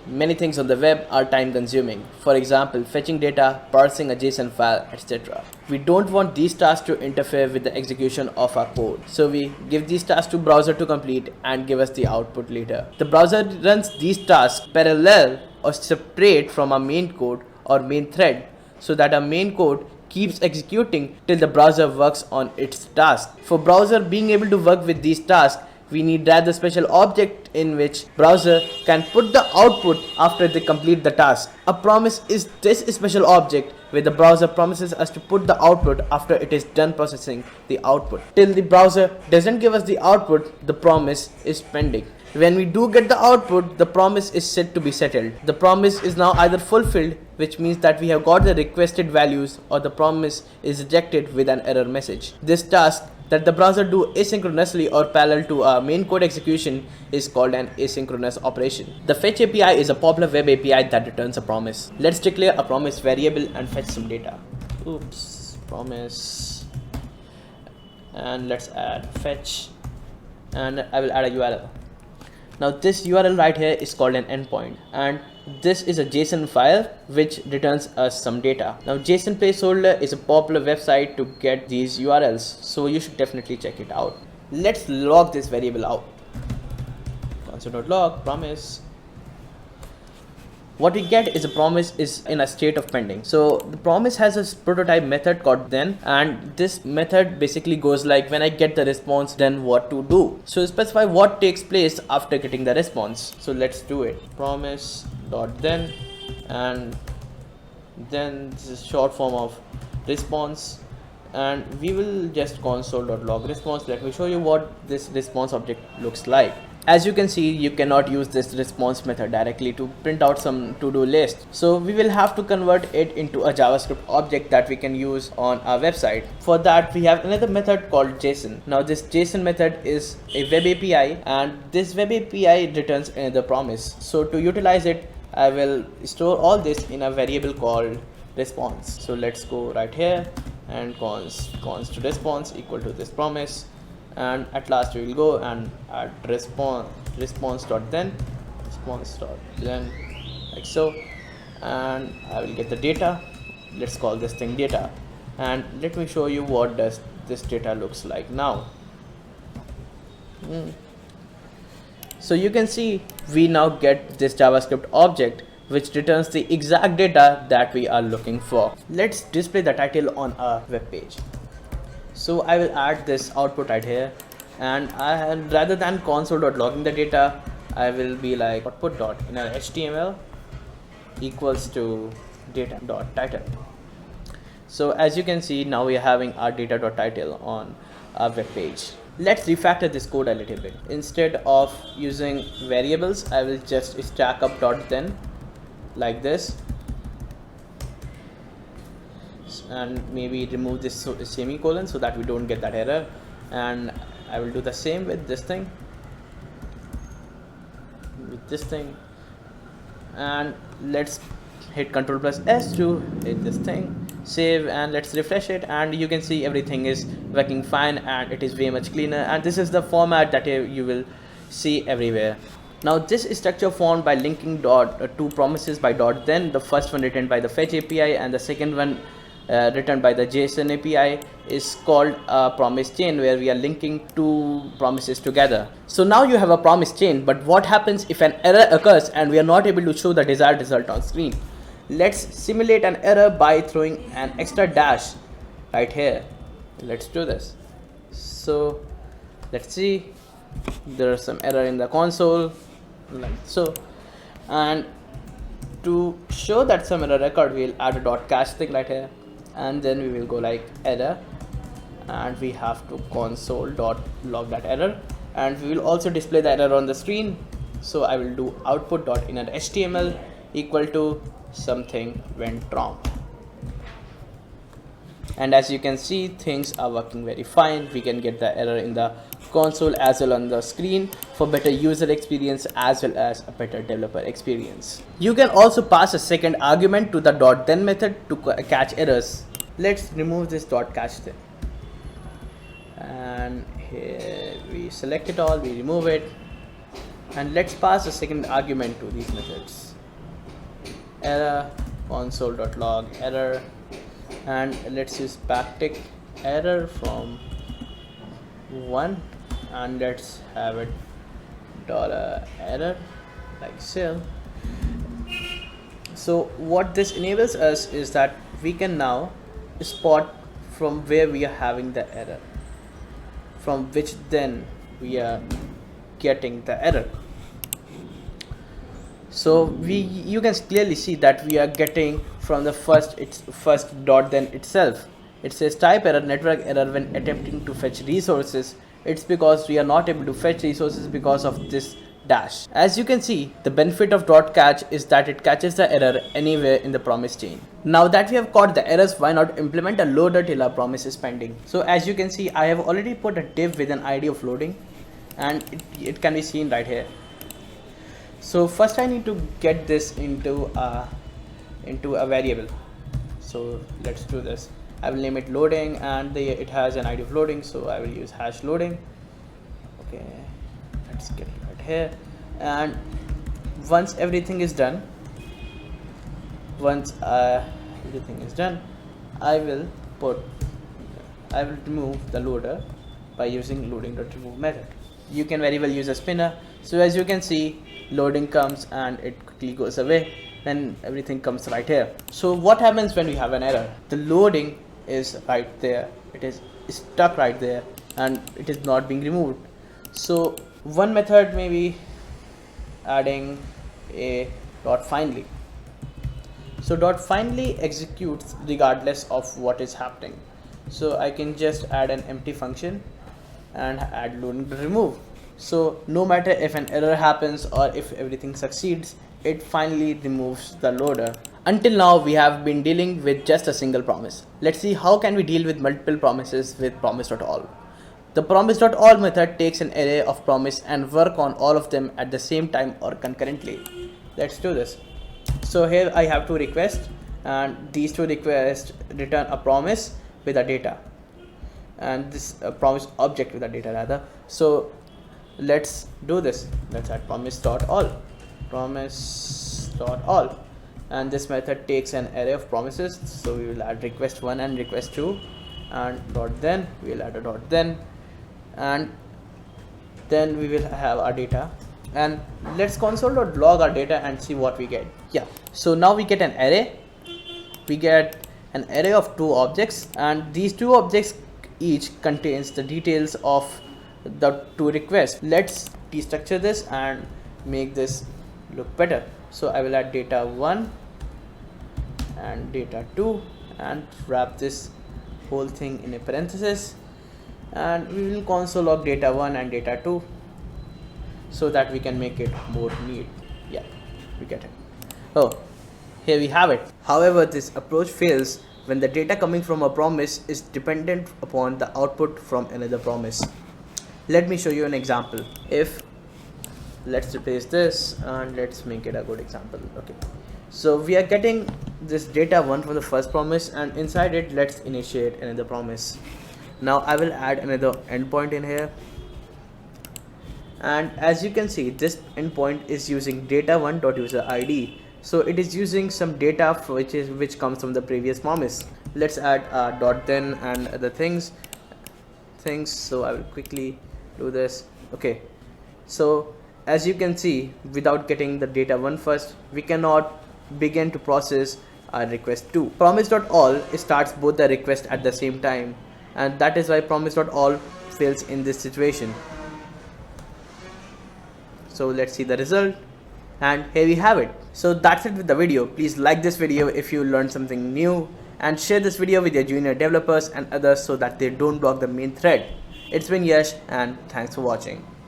Many things on the web are time consuming. For example, fetching data, parsing a JSON file, etc. We don't want these tasks to interfere with the execution of our code. So we give these tasks to browser to complete and give us the output later. The browser runs these tasks parallel or separate from our main code or main thread, so that our main code keeps executing till the browser works on its task. For browser being able to work with these tasks, we need rather special object in which browser can put the output after they complete the task. A promise is this special object where the browser promises us to put the output after it is done processing the output. Till the browser doesn't give us the output, the promise is pending. When we do get the output, the promise is set to be settled. The promise is now either fulfilled, which means that we have got the requested values, or the promise is rejected with an error message. This task that the browser do asynchronously or parallel to our main code execution is called an asynchronous operation. The fetch API is a popular web API that returns a promise. Let's declare a promise variable and fetch some data. Promise, and let's add fetch, and I will add a URL. Now this URL right here is called an endpoint, and this is a JSON file which returns us some data. Now JSON placeholder is a popular website to get these URLs, so you should definitely check it out. Let's log this variable out. Console.log promise. What we get is a promise is in a state of pending. So the promise has a prototype method called then, and this method basically goes like, when I get the response, then what to do. So specify what takes place after getting the response. So let's do it. Promise.then, and then this is short form of response, and we will just console.log response. Let me show you what this response object looks like. As you can see, you cannot use this response method directly to print out some to-do list. So we will have to convert it into a JavaScript object that we can use on our website. For that, we have another method called JSON. Now this JSON method is a web API, and this web API returns another promise. So to utilize it, I will store all this in a variable called response. So let's go right here and const to response equal to this promise. And at last we will go and add response.then like so, and I will get the data. Let's call this thing data, and let me show you what does this data looks like now. So you can see we now get this JavaScript object which returns the exact data that we are looking for. Let's display the title on our web page. So I will add this output right here, and rather than console.logging the data, I will be like output.inner HTML equals to data.title. So as you can see, now we are having our data.title on our web page. Let's refactor this code a little bit. Instead of using variables, I will just stack up .then like this, and maybe remove this semicolon so that we don't get that error. And I will do the same with this thing, and let's hit Ctrl+S to hit this thing, save, and let's refresh it, and you can see everything is working fine and it is way much cleaner. And this is the format that you will see everywhere. Now this is structure formed by linking two promises by .then, the first one written by the fetch API and the second one written by the JSON API is called a promise chain, where we are linking two promises together. So now you have a promise chain, but what happens if an error occurs and we are not able to show the desired result on screen? Let's simulate an error by throwing an extra dash right here. Let's do this. So let's see, there's some error in the console like so, and to show that some error occurred, we'll add a .cache thing right here, and then we will go like error, and we have to console.log that error, and we will also display the error on the screen. So I will do output.inner HTML equal to something went wrong. And as you can see, things are working very fine. We can get the error in the console as well on the screen for better user experience as well as a better developer experience. You can also pass a second argument to the .then method to catch errors. Let's remove this .catch thing, and here we select it all, we remove it, And let's pass a second argument to these methods. Error console.log error, and let's use backtick error from 1, and let's have it $error like so. So what this enables us is that we can now spot from where we are having the error, from which then we are getting the error. So you can clearly see that we are getting from the first dot then itself. It says type error, network error when attempting to fetch resources. It's because we are not able to fetch resources because of this dash. As you can see, the benefit of dot catch is that it catches the error anywhere in the promise chain. Now that we have caught the errors, why not implement a loader till our promise is pending? So as you can see, I have already put a div with an ID of loading, and it can be seen right here. So first I need to get this into a variable. So let's do this. I will name it loading, and it has an ID of loading, so I will use hash loading. Okay, let's get it right here. And once everything is done, I will remove the loader by using loading.remove method. You can very well use a spinner. So as you can see, loading comes and it quickly goes away, then everything comes right here. So what happens when we have an error? The loading is right there, it is stuck right there, and it is not being removed. So one method may be adding a .finally. So .finally executes regardless of what is happening. So I can just add an empty function and add loading.remove. So no matter if an error happens or if everything succeeds, it finally removes the loader. Until now we have been dealing with just a single promise. Let's see how can we deal with multiple promises with promise.all. The promise.all method takes an array of promise and work on all of them at the same time or concurrently. Let's do this. So here I have two requests, and these two requests return a promise with a data, and this promise object with a data rather. So let's do this. Let's add promise.all, and this method takes an array of promises. So we will add request 1 and request 2, and dot then we will add a dot then, and then we will have our data. And let's console.log our data and see what we get. Yeah, so now we get an array. We get an array of two objects, and these two objects each contains the details of the two requests. Let's destructure this and make this look better. So I will add data 1 and data 2 and wrap this whole thing in a parenthesis, and we will console log data 1 and data 2 so that we can make it more neat. Yeah, we get it. Oh, here we have it. However, this approach fails when the data coming from a promise is dependent upon the output from another promise. Let me show you an example. Let's replace this and let's make it a good example. Okay, so we are getting this data 1 from the first promise, and inside it let's initiate another promise. Now I will add another endpoint in here, and as you can see, this endpoint is using data1.user_id. So it is using some data which comes from the previous promise. Let's add a dot then and other things. So I will quickly do this. Okay, so as you can see, without getting the data 1 first, we cannot begin to process our request 2. Promise.all starts both the request at the same time, and that is why promise.all fails in this situation. So let's see the result, and here we have it. So that's it with the video. Please like this video if you learned something new, and share this video with your junior developers and others so that they don't block the main thread. It's been Yash, and thanks for watching.